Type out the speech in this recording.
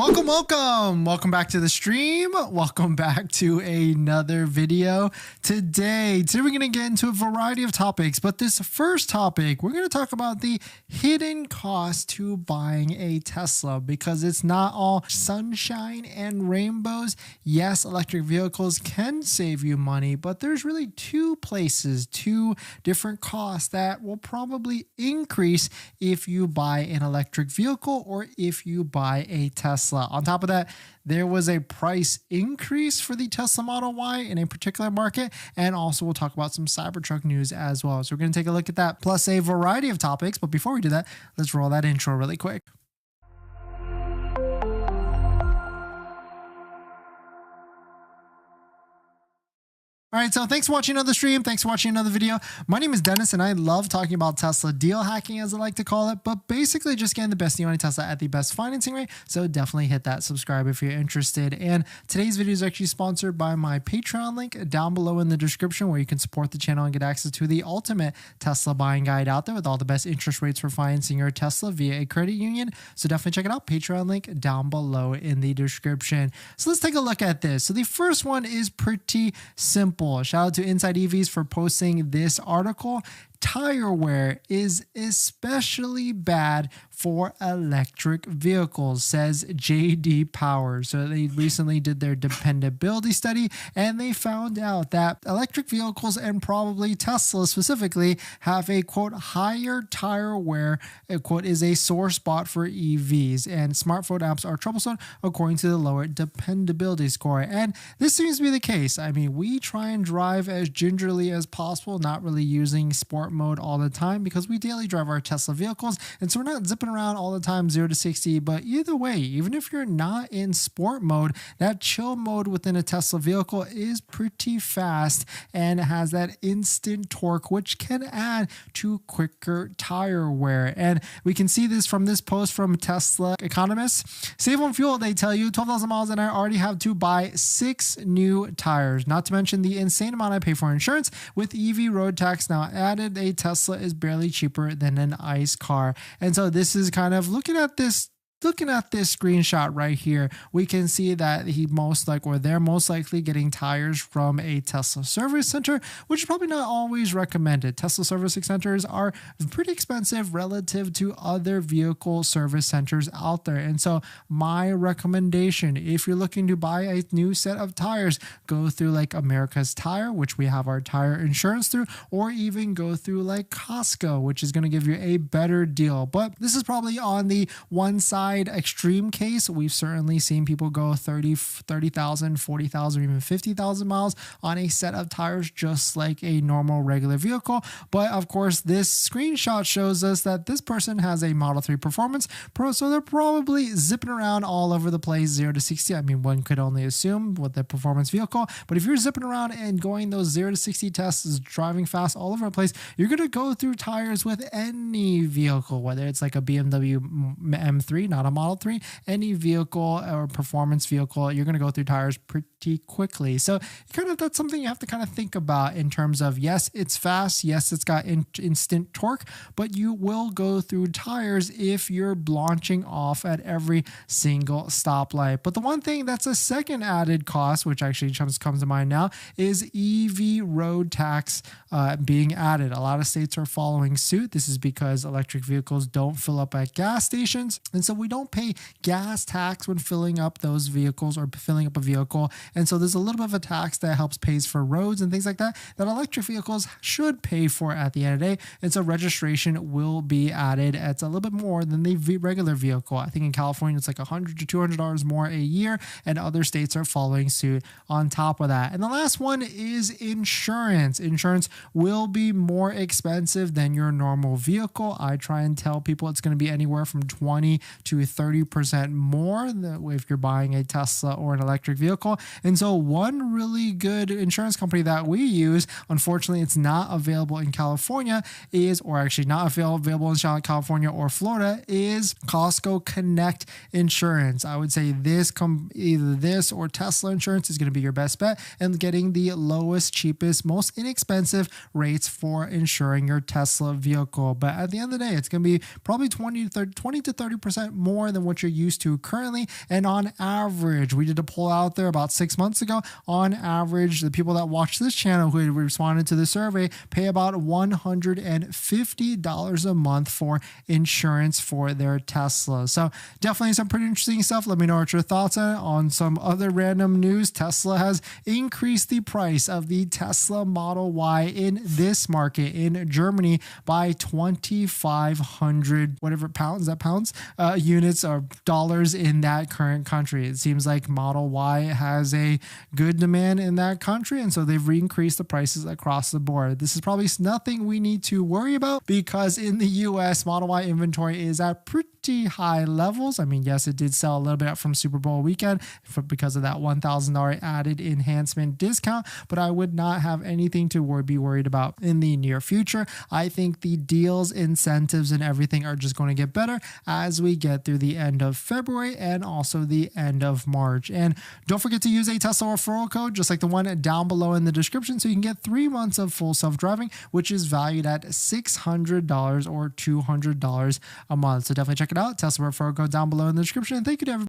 Welcome back to the stream. Welcome back to another video. Today we're going to get into a variety of topics, but this first topic, we're going to talk about the hidden cost to buying a Tesla, because it's not all sunshine and rainbows. Yes, electric vehicles can save you money, but there's really two different costs that will probably increase if you buy an electric vehicle or if you buy a Tesla. On top of that, there was a price increase for the Tesla Model Y in a particular market, and also we'll talk about some Cybertruck news as well. So we're going to take a look at that, plus a variety of topics. But before we do that, let's roll that intro really quick. All right, so thanks for watching another stream. Thanks for watching another video. My name is Dennis, and I love talking about Tesla deal hacking, as I like to call it, but basically just getting the best deal on a Tesla at the best financing rate. So definitely hit that subscribe if you're interested. And today's video is actually sponsored by my Patreon link down below in the description, where you can support the channel and get access to the ultimate Tesla buying guide out there with all the best interest rates for financing your Tesla via a credit union. So definitely check it out. Patreon link down below in the description. So let's take a look at this. So the first one is pretty simple. Shout out to Inside EVs for posting this article. Tire wear is especially bad for electric vehicles, says JD Power. So they recently did their dependability study, and they found out that electric vehicles, and probably Tesla specifically, have a quote higher tire wear, a quote, is a sore spot for EVs, and smartphone apps are troublesome according to the lower dependability score. And this seems to be the case. I mean, we try and drive as gingerly as possible, not really using sport mode all the time, because we daily drive our Tesla vehicles, and so we're not zipping around all the time 0 to 60. But either way, even if you're not in sport mode, that chill mode within a Tesla vehicle is pretty fast and has that instant torque, which can add to quicker tire wear. And we can see this from this post from Tesla economists. Save on fuel, they tell you, 12,000 miles and I already have to buy 6 new tires, not to mention the insane amount I pay for insurance. With EV road tax now added, a Tesla is barely cheaper than an ICE car. And so this is kind of looking at this screenshot right here, we can see that they're most likely getting tires from a Tesla service center, which is probably not always recommended. Tesla service centers are pretty expensive relative to other vehicle service centers out there. And so my recommendation, if you're looking to buy a new set of tires, go through like America's Tire, which we have our tire insurance through, or even go through like Costco, which is going to give you a better deal. But this is probably on the one side extreme case. We've certainly seen people go 30,000, 40,000, even 50,000 miles on a set of tires, just like a normal regular vehicle. But of course, this screenshot shows us that this person has a Model 3 Performance Pro, so they're probably zipping around all over the place 0 to 60. I mean, one could only assume with the performance vehicle, but if you're zipping around and going those 0 to 60 tests, driving fast all over the place, you're going to go through tires with any vehicle, whether it's like a BMW M3, not a Model 3, any vehicle or performance vehicle, you're going to go through tires pretty quickly. So that's something you have to kind of think about in terms of, yes, it's fast, yes, it's got instant torque, but you will go through tires if you're launching off at every single stoplight. But the one thing that's a second added cost, which actually just comes to mind now, is EV road tax being added. A lot of states are following suit. This is because electric vehicles don't fill up at gas stations, and so we don't pay gas tax when filling up those vehicles or filling up a vehicle. And so there's a little bit of a tax that helps pays for roads and things like that electric vehicles should pay for at the end of the day. And so registration will be added. It's a little bit more than the regular vehicle. I think in California, it's like $100 to $200 more a year, and other states are following suit on top of that. And the last one is insurance. Insurance will be more expensive than your normal vehicle. I try and tell people it's going to be anywhere from 20 to 30% more if you're buying a Tesla or an electric vehicle. And so one really good insurance company that we use, unfortunately, it's not available in California, or actually not available in California or Florida, is Costco Connect Insurance. I would say either this or Tesla insurance is going to be your best bet, and getting the lowest, cheapest, most inexpensive rates for insuring your Tesla vehicle. But at the end of the day, it's going to be probably 20 to 30% more than what you're used to currently. And on average, we did a poll out there about 6 months ago. On average, the people that watch this channel who responded to the survey pay about $150 a month for insurance for their Tesla. So definitely some pretty interesting stuff. Let me know what your thoughts are on some other random news. Tesla has increased the price of the Tesla Model Y in this market in Germany by 2,500 whatever pounds, units or dollars in that current country. It seems like Model Y has a good demand in that country, and so they've increased the prices across the board. This is probably nothing we need to worry about because in the US, Model Y inventory is at pretty high levels. I mean, yes, it did sell a little bit from Super Bowl weekend because of that $1,000 added enhancement discount, but I would not have anything to be worried about in the near future. I think the deals, incentives, and everything are just going to get better as we get through the end of February and also the end of March. And don't forget to use a Tesla referral code, just like the one down below in the description, so you can get 3 months of full self-driving, which is valued at $600 or $200 a month. So definitely check it out. Tesla referral code down below in the description. And thank you to everybody